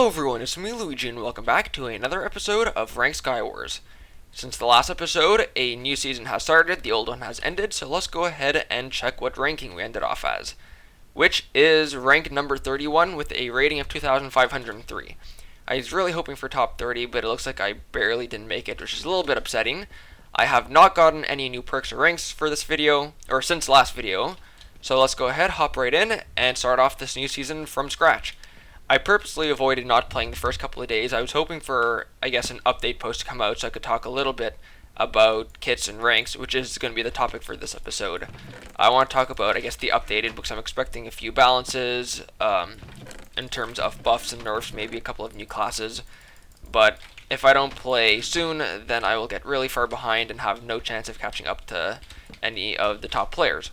Hello everyone, it's me Luigi and welcome back to another episode of Ranked Skywars. Since the last episode, a new season has started, the old one has ended, so let's go ahead and check what ranking we ended off as. Which is rank number 31 with a rating of 2,503. I was really hoping for top 30, but it looks like I barely didn't make it, which is a little bit upsetting. I have not gotten any new perks or ranks for this video, or since last video, so let's go ahead, hop right in, and start off this new season from scratch. I purposely avoided not playing the first couple of days. I was hoping for, I guess, an update post to come out so I could talk a little bit about kits and ranks, which is going to be the topic for this episode. I want to talk about, I guess, the updated, because I'm expecting a few balances in terms of buffs and nerfs, maybe a couple of new classes. But if I don't play soon, then I will get really far behind and have no chance of catching up to any of the top players.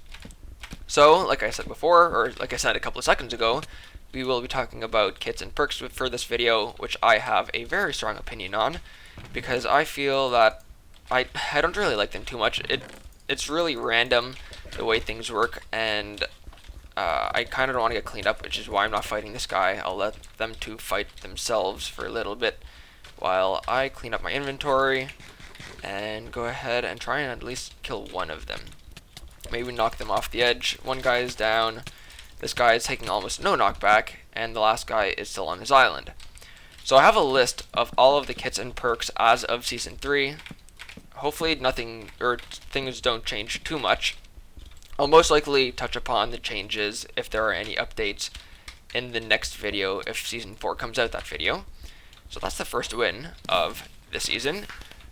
So, like I said before, or like I said a couple of seconds ago, we will be talking about kits and perks for this video, which I have a very strong opinion on, because I feel that I don't really like them too much. It's really random the way things work, and I kind of don't want to get cleaned up, which is why I'm not fighting this guy. I'll let them two fight themselves for a little bit while I clean up my inventory and go ahead and try and at least kill one of them. Maybe knock them off the edge. One guy is down. This guy is taking almost no knockback, and the last guy is still on his island. So I have a list of all of the kits and perks as of Season 3. Hopefully nothing, or things don't change too much. I'll most likely touch upon the changes if there are any updates in the next video, if Season 4 comes out that video. So that's the first win of the season.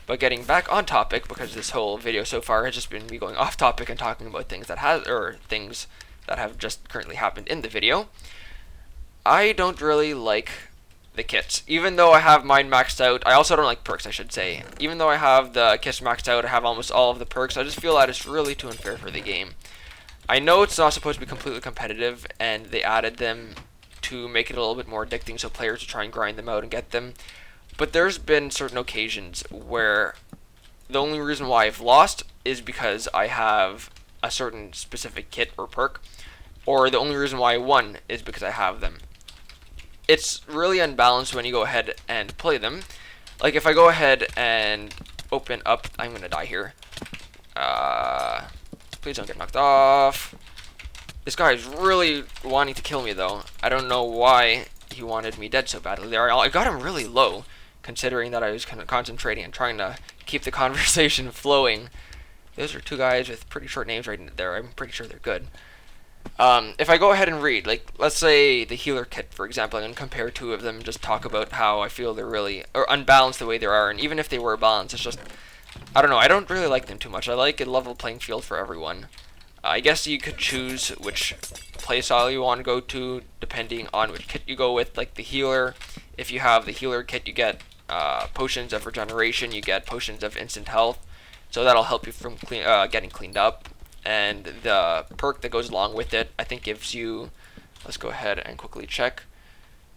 But getting back on topic, because this whole video so far has just been me going off topic and talking about things that have just currently happened in the video. I don't really like the kits. Even though I have mine maxed out, I also don't like perks, I should say. Even though I have the kits maxed out, I have almost all of the perks, I just feel that it's really too unfair for the game. I know it's not supposed to be completely competitive, and they added them to make it a little bit more addicting so players will try and grind them out and get them. But there's been certain occasions where the only reason why I've lost is because I have a certain specific kit or perk, or the only reason why I won is because I have them. It's really unbalanced when you go ahead and play them. Like if I go ahead and open up, I'm gonna die here. Please don't get knocked off. This guy is really wanting to kill me though. I don't know why he wanted me dead so badly there. I got him really low, considering that I was kind of concentrating and trying to keep the conversation flowing. Those are two guys with pretty short names right there. I'm pretty sure they're good. If I go ahead and read, like, let's say the healer kit, for example, I'm going to compare two of them, just talk about how I feel they're really unbalanced the way they are, and even if they were balanced, it's just, I don't know, I don't really like them too much. I like a level playing field for everyone. I guess you could choose which playstyle you want to go to, depending on which kit you go with, like the healer. If you have the healer kit, you get potions of regeneration, you get potions of instant health, so that'll help you from getting cleaned up. And the perk that goes along with it, I think gives you, let's go ahead and quickly check.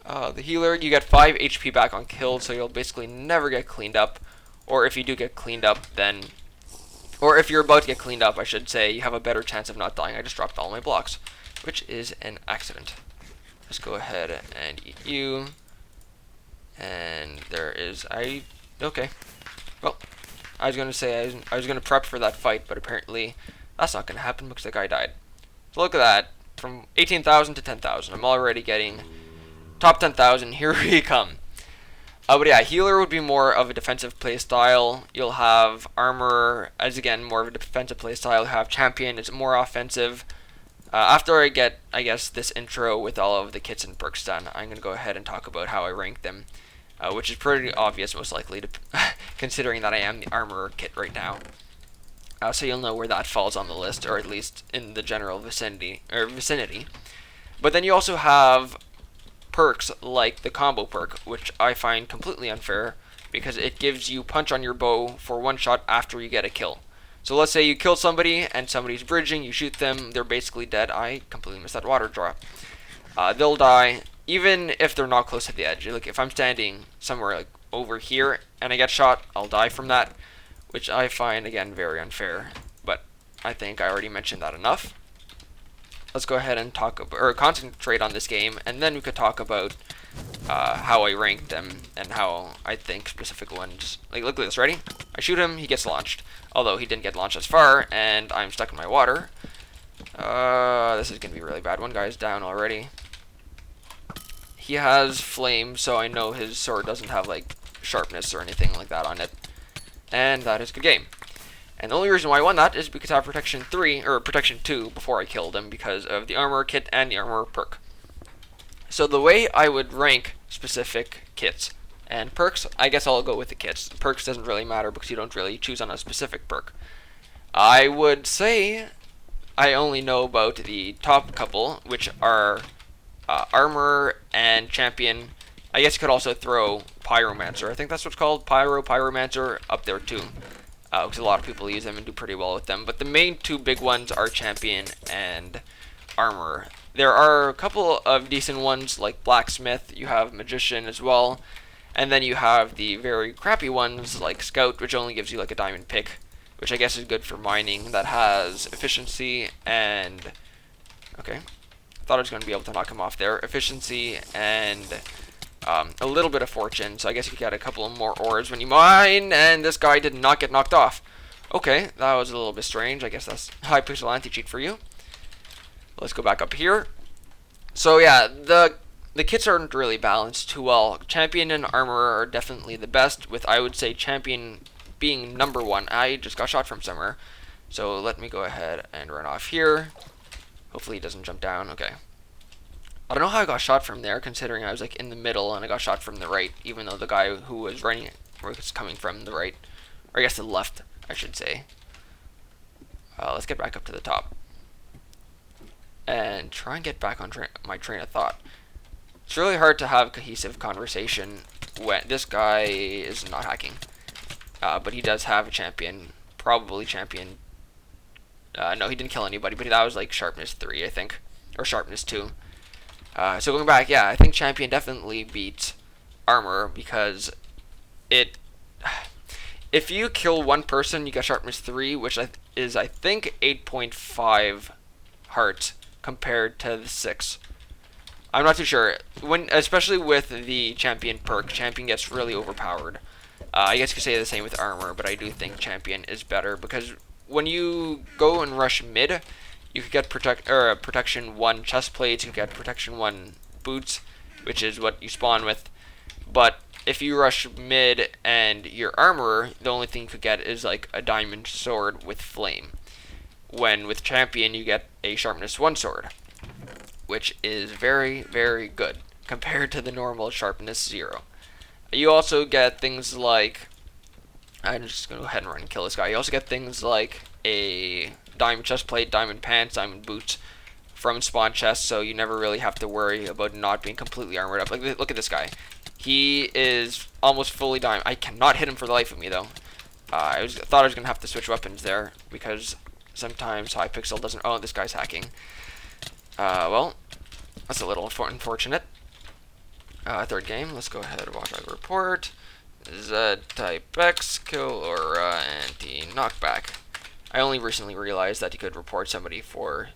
The healer, you get 5 HP back on kills, so you'll basically never get cleaned up. Or if you do get cleaned up, then, or if you're about to get cleaned up, I should say, you have a better chance of not dying. I just dropped all my blocks, which is an accident. Let's go ahead and eat you. And there is, okay. Well, I was going to say, I was going to prep for that fight, but apparently that's not going to happen because the guy died. So look at that. From 18,000 to 10,000. I'm already getting top 10,000. Here we come. But yeah, healer would be more of a defensive playstyle. You'll have armor as, again, more of a defensive playstyle. You have champion. It's more offensive. After I get, I guess, this intro with all of the kits and perks done, I'm going to go ahead and talk about how I rank them. Which is pretty obvious, most likely, considering that I am the armorer kit right now. So you'll know where that falls on the list, or at least in the general vicinity. But then you also have perks like the combo perk, which I find completely unfair because it gives you punch on your bow for one shot after you get a kill. So let's say you kill somebody and somebody's bridging, you shoot them, they're basically dead. I completely missed that water drop. They'll die even if they're not close to the edge. Like if I'm standing somewhere like over here and I get shot, I'll die from that, which I find, again, very unfair, but I think I already mentioned that enough. let's go ahead and talk about, or concentrate on this game, and then we could talk about how I ranked them and how I think specific ones. Like, look at this. Ready? I shoot him, he gets launched. Although he didn't get launched as far, and I'm stuck in my water. This is gonna be really bad. One guy's down already. He has flame, so I know his sword doesn't have like sharpness or anything like that on it. And that is a good game. And the only reason why I won that is because I have protection 3 or protection 2 before I killed him because of the armor kit and the armor perk. So the way I would rank specific kits and perks, I guess I'll go with the kits. Perks doesn't really matter because you don't really choose on a specific perk. I would say I only know about the top couple, which are armor and champion. I guess you could also throw pyromancer. I think that's what's called, pyromancer up there too. Because a lot of people use them and do pretty well with them. But the main two big ones are champion and armor. There are a couple of decent ones like blacksmith. You have magician as well. And then you have the very crappy ones like scout, which only gives you like a diamond pick, which I guess is good for mining. That has efficiency and... okay. Thought I was going to be able to knock him off there. Efficiency and a little bit of fortune. So I guess you get a couple of more ores when you mine. And this guy did not get knocked off. Okay, that was a little bit strange. I guess that's Hypixel anti-cheat for you. Let's go back up here. So yeah, the kits aren't really balanced too well. Champion and armor are definitely the best, with I would say champion being number 1. I just got shot from somewhere. So let me go ahead and run off here. Hopefully he doesn't jump down. Okay. I don't know how I got shot from there, considering I was like in the middle and I got shot from the right, even though the guy who was running was coming from the right. Or I guess the left, I should say. Let's get back up to the top. And try and get back on my train of thought. It's really hard to have cohesive conversation when this guy is not hacking. But he does have a champion. Probably champion. No, he didn't kill anybody, but that was like sharpness 3, I think. Or sharpness 2. So going back, yeah, I think champion definitely beats armor because if you kill one person, you get sharpness 3, which is I think 8.5 hearts compared to the 6. I'm not too sure. Especially with the champion perk, champion gets really overpowered. I guess you could say the same with armor, but I do think champion is better because when you go and rush mid, you could get protection 1 chest plates, you get protection 1 boots, which is what you spawn with. But if you rush mid and your armor, the only thing you could get is like a diamond sword with flame. When with champion, you get a sharpness 1 sword, which is very, very good compared to the normal sharpness 0. You also get things like... I'm just going to go ahead and run and kill this guy. You also get things like a diamond chest plate, diamond pants, diamond boots from spawn chests, so you never really have to worry about not being completely armored up. Like, look at this guy. He is almost fully diamond. I cannot hit him for the life of me, though. I thought I was going to have to switch weapons there, because sometimes Hypixel doesn't... Oh, this guy's hacking. Well, that's a little unfortunate. Third game, let's go ahead and watch our report. Z-type X, kill or anti-knockback. I only recently realized that you could report somebody for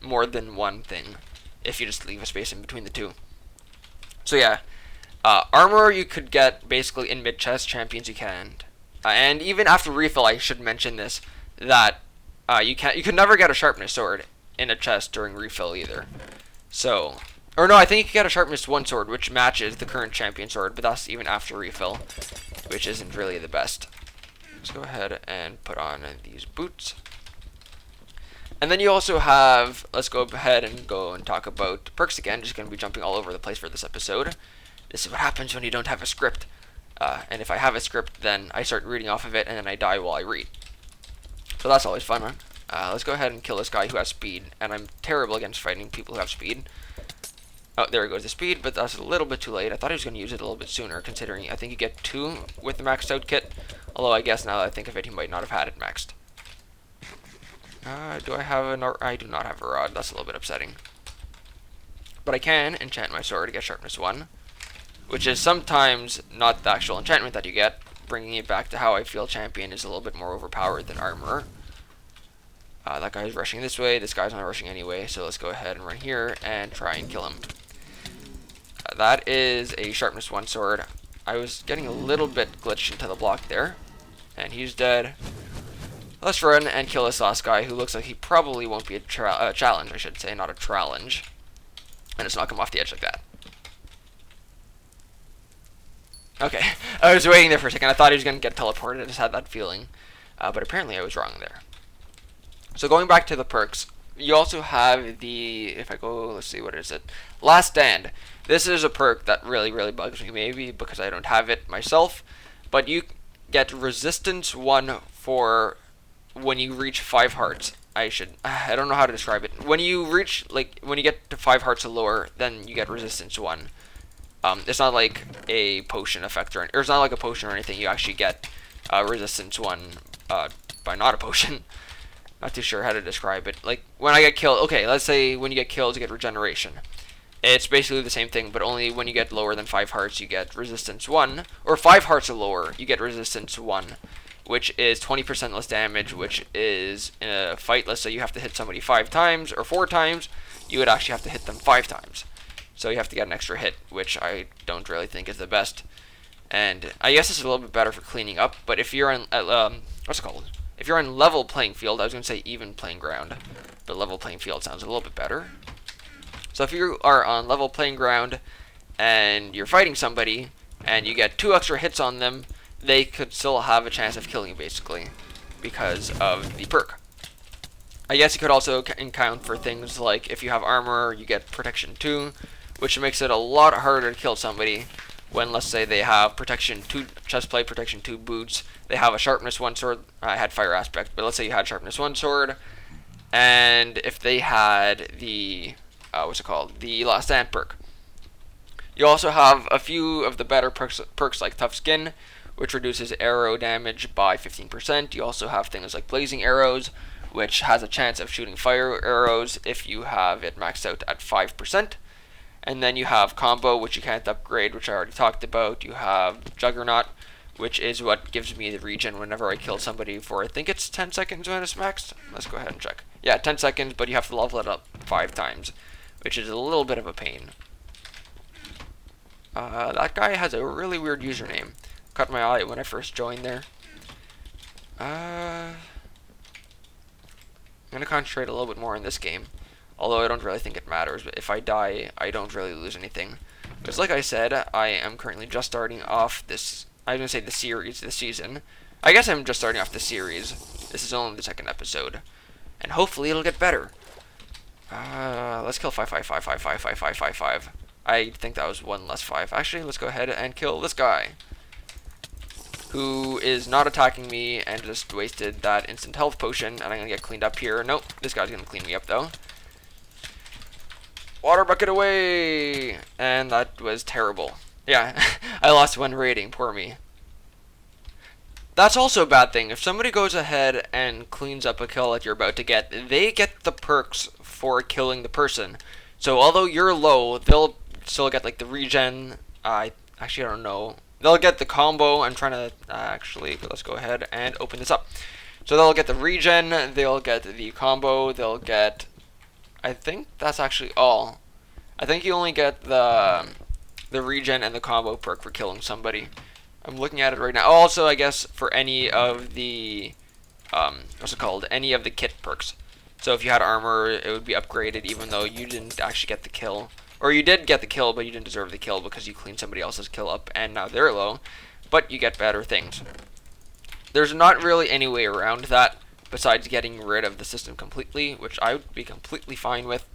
more than one thing if you just leave a space in between the two. So yeah, armor you could get basically in mid-chest, champions you can't. And even after refill, I should mention this, that you could never get a sharpness sword in a chest during refill either. So... Or no, I think you can get a sharpness 1 sword, which matches the current champion sword, but that's even after refill, which isn't really the best. Let's go ahead and put on these boots. And then you also have, let's go ahead and go and talk about perks again. Just going to be jumping all over the place for this episode. This is what happens when you don't have a script. And if I have a script, then I start reading off of it, and then I die while I read. So that's always fun, huh? Let's go ahead and kill this guy who has speed, and I'm terrible against fighting people who have speed. Oh, there goes the speed, but that's a little bit too late. I thought he was going to use it a little bit sooner, considering I think you get 2 with the maxed out kit. Although I guess now that I think of it, he might not have had it maxed. Do I have an... I do not have a rod. That's a little bit upsetting. But I can enchant my sword to get sharpness 1, which is sometimes not the actual enchantment that you get, bringing it back to how I feel champion is a little bit more overpowered than armor. That guy's rushing this way. This guy's not rushing anyway, so let's go ahead and run here and try and kill him. That is a sharpness 1 sword. I was getting a little bit glitched into the block there, and he's dead. Let's run and kill this last guy, who looks like he probably won't be a challenge, I should say, not a challenge. And just knock him off the edge like that. Okay, I was waiting there for a second. I thought he was going to get teleported. I just had that feeling. But apparently I was wrong there. So going back to the perks, you also have the, if I go, let's see, what is it? Last Stand. This is a perk that really, really bugs me, maybe because I don't have it myself. But you get resistance 1 for when you reach 5 hearts. I don't know how to describe it. When you reach, like, when you get to 5 hearts or lower, then you get resistance 1. It's not like a potion effect or it's not like a potion or anything. You actually get resistance 1 by not a potion. Not too sure how to describe it. Like, when I get killed, okay, let's say when you get killed, you get regeneration. It's basically the same thing, but only when you get lower than 5 hearts, you get resistance 1. Or 5 hearts or lower, you get resistance 1, which is 20% less damage, which is, in a fight, let's say you have to hit somebody 5 times or 4 times, you would actually have to hit them 5 times. So you have to get an extra hit, which I don't really think is the best. And I guess it's a little bit better for cleaning up, but if you're on, what's it called? If you're on level playing field, I was going to say even playing ground, but level playing field sounds a little bit better. So if you are on level playing ground and you're fighting somebody and you get 2 extra hits on them, they could still have a chance of killing you basically because of the perk. I guess you could also account for things like if you have armor, you get protection 2, which makes it a lot harder to kill somebody when, let's say, they have protection 2 chestplate, protection 2 boots, they have a sharpness 1 sword. I had fire aspect, but let's say you had sharpness 1 sword, and if they had the the Last Stand perk. You also have a few of the better perks like Tough Skin, which reduces arrow damage by 15%. You also have things like Blazing Arrows, which has a chance of shooting fire arrows if you have it maxed out at 5%. And then you have Combo, which you can't upgrade, which I already talked about. You have Juggernaut, which is what gives me the regen whenever I kill somebody for, I think it's 10 seconds when it's maxed. Let's go ahead and check. Yeah, 10 seconds, but you have to level it up 5 times, which is a little bit of a pain. That guy has a really weird username. Caught my eye when I first joined there. I'm going to concentrate a little bit more in this game, although I don't really think it matters. But if I die, I don't really lose anything. Because like I said, I am currently just starting off this, I was going to say the series, this season. I guess I'm just starting off the series. This is only the 2nd episode. And hopefully it'll get better. Let's kill 5. I think that was 1 less 5. Actually, let's go ahead and kill this guy, who is not attacking me and just wasted that instant health potion, and I'm going to get cleaned up here. Nope, this guy's going to clean me up, though. Water bucket away! And that was terrible. Yeah, I lost 1 rating, poor me. That's also a bad thing. If somebody goes ahead and cleans up a kill that you're about to get, they get the perks for killing the person. So although you're low, they'll still get like the regen. Actually, I don't know. They'll get the combo. I'm trying to actually, let's go ahead and open this up. So they'll get the regen, they'll get the combo, they'll get, I think that's actually all. I think you only get the regen and the combo perk for killing somebody. I'm looking at it right now. Also, I guess for any of the, any of the kit perks. So if you had armor, it would be upgraded even though you didn't actually get the kill. Or you did get the kill, but you didn't deserve the kill because you cleaned somebody else's kill up and now they're low. But you get better things. There's not really any way around that besides getting rid of the system completely, which I would be completely fine with.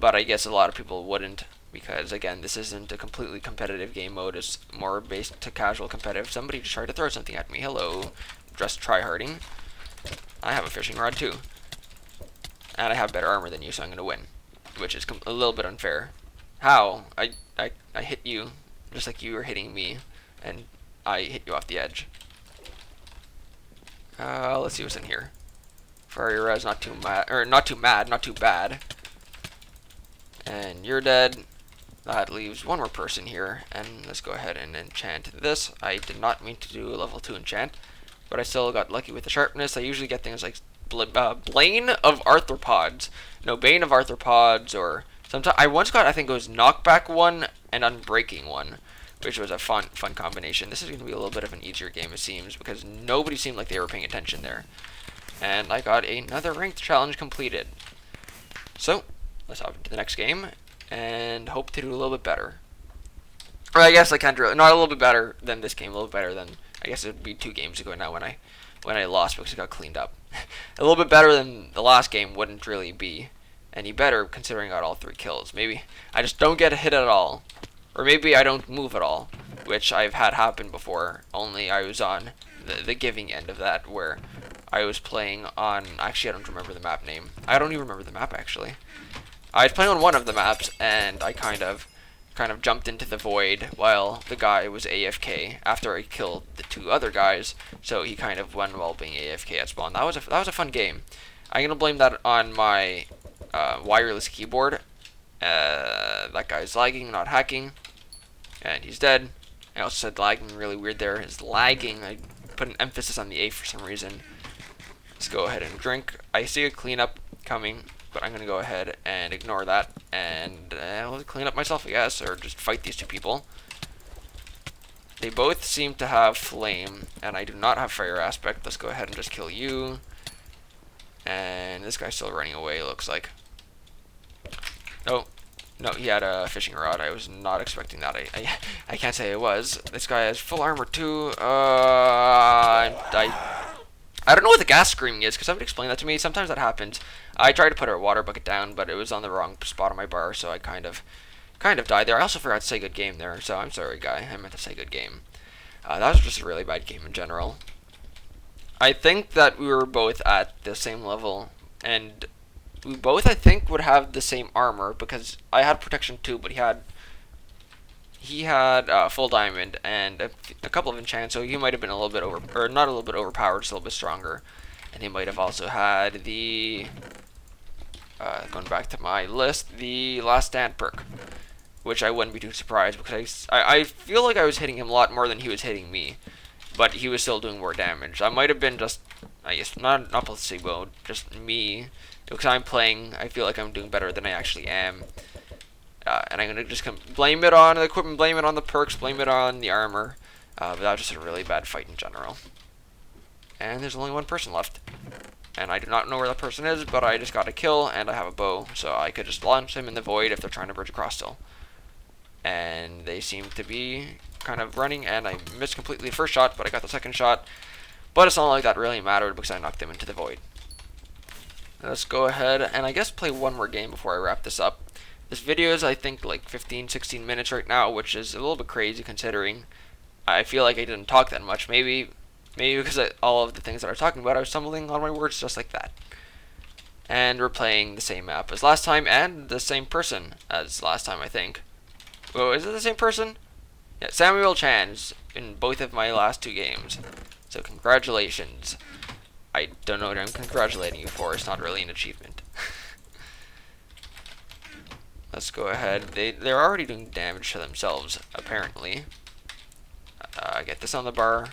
But I guess a lot of people wouldn't because, again, this isn't a completely competitive game mode. It's more based to casual competitive. Somebody just tried to throw something at me. Hello. Just tryharding. I have a fishing rod too. And I have better armor than you, so I'm going to win. Which is a little bit unfair. How? I hit you just like you were hitting me, and I hit you off the edge. Let's see what's in here. Fiery res, not too bad. And you're dead. That leaves 1 more person here, and let's go ahead and enchant this. I did not mean to do a level 2 enchant, but I still got lucky with the sharpness. I usually get things like Blaine of Arthropods. No, Bane of Arthropods, or sometimes I once got, I think it was Knockback 1 and Unbreaking 1, which was a fun combination. This is going to be a little bit of an easier game, it seems, because nobody seemed like they were paying attention there. And I got another ranked challenge completed. So, let's hop into the next game, and hope to do a little bit better. Or I guess I can't really, not a little bit better than this game, a little better than, I guess it would be 2 games ago now when I lost because it got cleaned up. A little bit better than the last game wouldn't really be any better considering I got all 3 kills. Maybe I just don't get a hit at all. Or maybe I don't move at all, which I've had happen before, only I was on the giving end of that, where I was playing on, actually I don't remember the map name. I don't even remember the map actually. I was playing on one of the maps, and I kind of jumped into the void while the guy was AFK after I killed the 2 other guys, so he kind of won while being AFK at spawn. That was a fun game. I'm gonna blame that on my wireless keyboard. That guy's lagging, not hacking, and he's dead. I also said lagging really weird there. His lagging, I put an emphasis on the A for some reason. Let's go ahead and drink. I see a cleanup coming, but I'm gonna go ahead and ignore that, and I'll clean up myself, I guess, or just fight these 2 people. They both seem to have flame, and I do not have fire aspect. Let's go ahead and just kill you. And this guy's still running away, it looks like. Oh, no, he had a fishing rod. I was not expecting that. I can't say I was. This guy has full armor too. I don't know what the gas screaming is. Could somebody explain that to me? Sometimes that happens. I tried to put a water bucket down, but it was on the wrong spot on my bar, so I kind of died there. I also forgot to say good game there, so I'm sorry, guy. I meant to say good game. That was just a really bad game in general. I think that we were both at the same level, and we both, I think, would have the same armor, because I had protection too, but he had full diamond and a couple of enchants, so he might have been a little bit not a little bit overpowered, just a little bit stronger. And he might have also had the, going back to my list, the Last Stand perk, which I wouldn't be too surprised, because I feel like I was hitting him a lot more than he was hitting me, but he was still doing more damage. I might have been just, I guess, not placebo, just me, because I'm playing, I feel like I'm doing better than I actually am. And I'm going to just blame it on the equipment, blame it on the perks, blame it on the armor. But that was just a really bad fight in general. And there's only 1 person left. And I do not know where that person is, but I just got a kill, and I have a bow, so I could just launch him in the void if they're trying to bridge across still. And they seem to be kind of running, and I missed completely the first shot, but I got the second shot. But it's not like that really mattered, because I knocked them into the void. Let's go ahead and I guess play 1 more game before I wrap this up. This video is, I think, like 15-16 minutes right now, which is a little bit crazy considering I feel like I didn't talk that much. Maybe because all of the things that I was talking about, I was stumbling on my words just like that. And we're playing the same map as last time, and the same person as last time, I think. Oh, is it the same person? Yeah, Samuel Chan's in both of my last 2 games. So congratulations. I don't know what I'm congratulating you for. It's not really an achievement. Let's go ahead. They're already doing damage to themselves, apparently. Get this on the bar.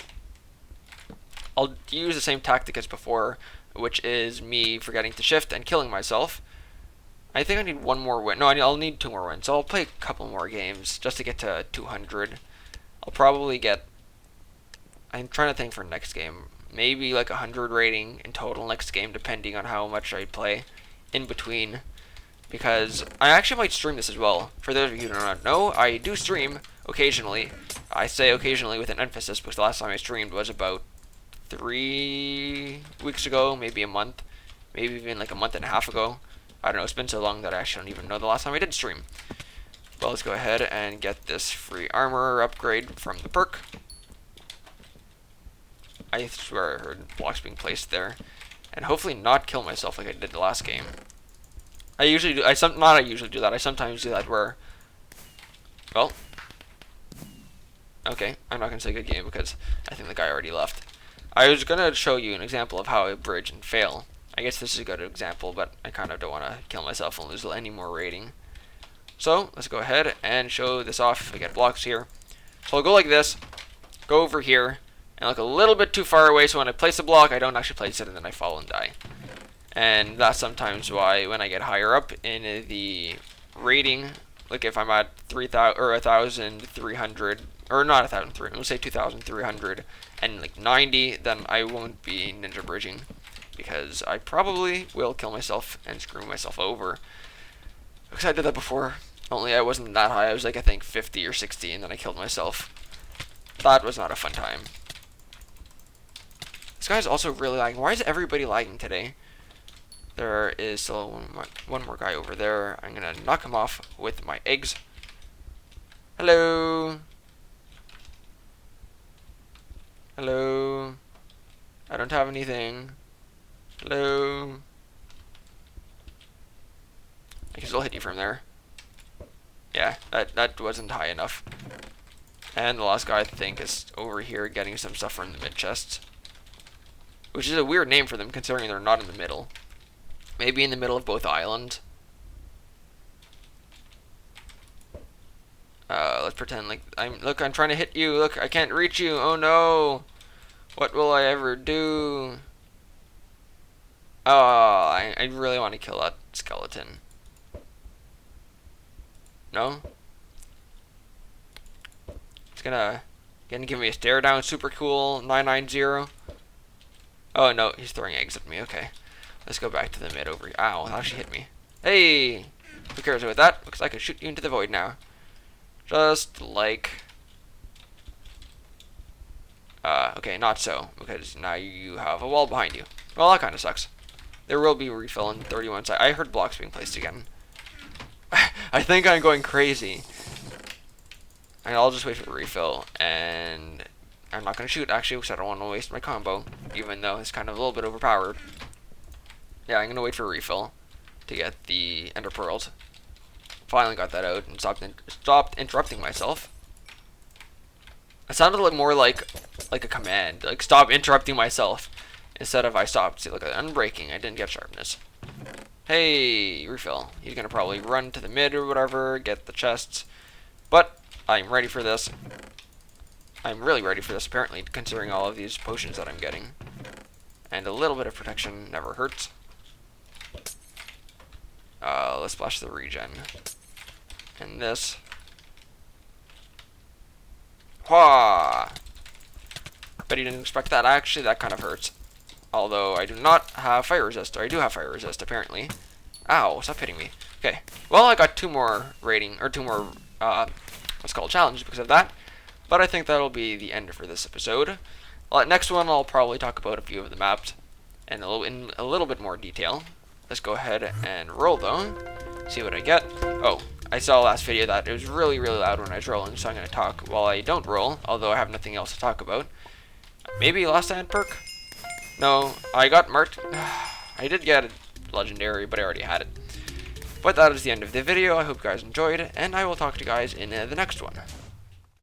I'll use the same tactic as before, which is me forgetting to shift and killing myself. I think I need 1 more win. No, I'll need 2 more wins. So I'll play a couple more games just to get to 200. I'll probably get, I'm trying to think for next game, maybe like 100 rating in total next game, depending on how much I play in between. Because I actually might stream this as well. For those of you who do not know, I do stream occasionally. I say occasionally with an emphasis, because the last time I streamed was about 3 weeks ago, maybe a month, maybe even like a month and a half ago. I don't know, it's been so long that I actually don't even know the last time I did stream. Well, let's go ahead and get this free armor upgrade from the perk. I swear I heard blocks being placed there. And hopefully not kill myself like I did the last game. I usually do, I sometimes do that where, well, okay, I'm not going to say good game because I think the guy already left. I was going to show you an example of how I bridge and fail. I guess this is a good example, but I kind of don't want to kill myself and lose any more rating. So, let's go ahead and show this off if I get blocks here. So I'll go like this, go over here, and look a little bit too far away, so when I place a block, I don't actually place it, and then I fall and die. And that's sometimes why when I get higher up in the rating, like if I'm at 3,000 or 1,300, or not 1,300, let's say 2,300 and like 90, then I won't be ninja bridging, because I probably will kill myself and screw myself over. Because I did that before, only I wasn't that high. I was like, I think 50 or 60, and then I killed myself. That was not a fun time. This guy's also really lagging. Why is everybody lagging today? There is still one more guy over there. I'm gonna knock him off with my eggs. Hello. Hello. I don't have anything. Hello. I can still hit you from there. Yeah, that wasn't high enough. And the last guy, I think, is over here getting some stuff from the mid chests, which is a weird name for them considering they're not in the middle. Maybe in the middle of both islands. Let's pretend like I'm trying to hit you. Look, I can't reach you. Oh no. What will I ever do? Oh, I really want to kill that skeleton. No? It's gonna give me a stare down. Super cool. 990. Oh no, he's throwing eggs at me. Okay. Let's go back to the mid over here. Ow, that actually hit me. Hey! Who cares about that? Because I can shoot you into the void now. Just like... okay, not so. Because now you have a wall behind you. Well, that kind of sucks. There will be a refill in 31 seconds. I heard blocks being placed again. I think I'm going crazy. And I'll just wait for the refill. And I'm not going to shoot, actually, because I don't want to waste my combo. Even though it's kind of a little bit overpowered. Yeah, I'm gonna wait for a refill to get the ender pearls. Finally got that out and stopped interrupting myself. It sounded like more like a command, like stop interrupting myself, instead of I stopped. See, look at that, unbreaking. I didn't get sharpness. Hey, refill. He's gonna probably run to the mid or whatever, get the chests. But I'm ready for this. I'm really ready for this, apparently, considering all of these potions that I'm getting. And a little bit of protection never hurts. Let's splash the regen. And this. Wah! Bet you didn't expect that. Actually, that kind of hurts. Although I do not have fire resist, or I do have fire resist, apparently. Ow, stop hitting me. Okay. Well, I got two more what's called challenges because of that. But I think that'll be the end for this episode. Next one, I'll probably talk about a few of the maps and in a little bit more detail. Let's go ahead and roll though. See what I get. Oh, I saw last video that it was really, really loud when I was rolling, so I'm going to talk while I don't roll, although I have nothing else to talk about. Maybe last stand perk? No, I got marked. I did get a legendary, but I already had it. But that is the end of the video. I hope you guys enjoyed, and I will talk to you guys in the next one.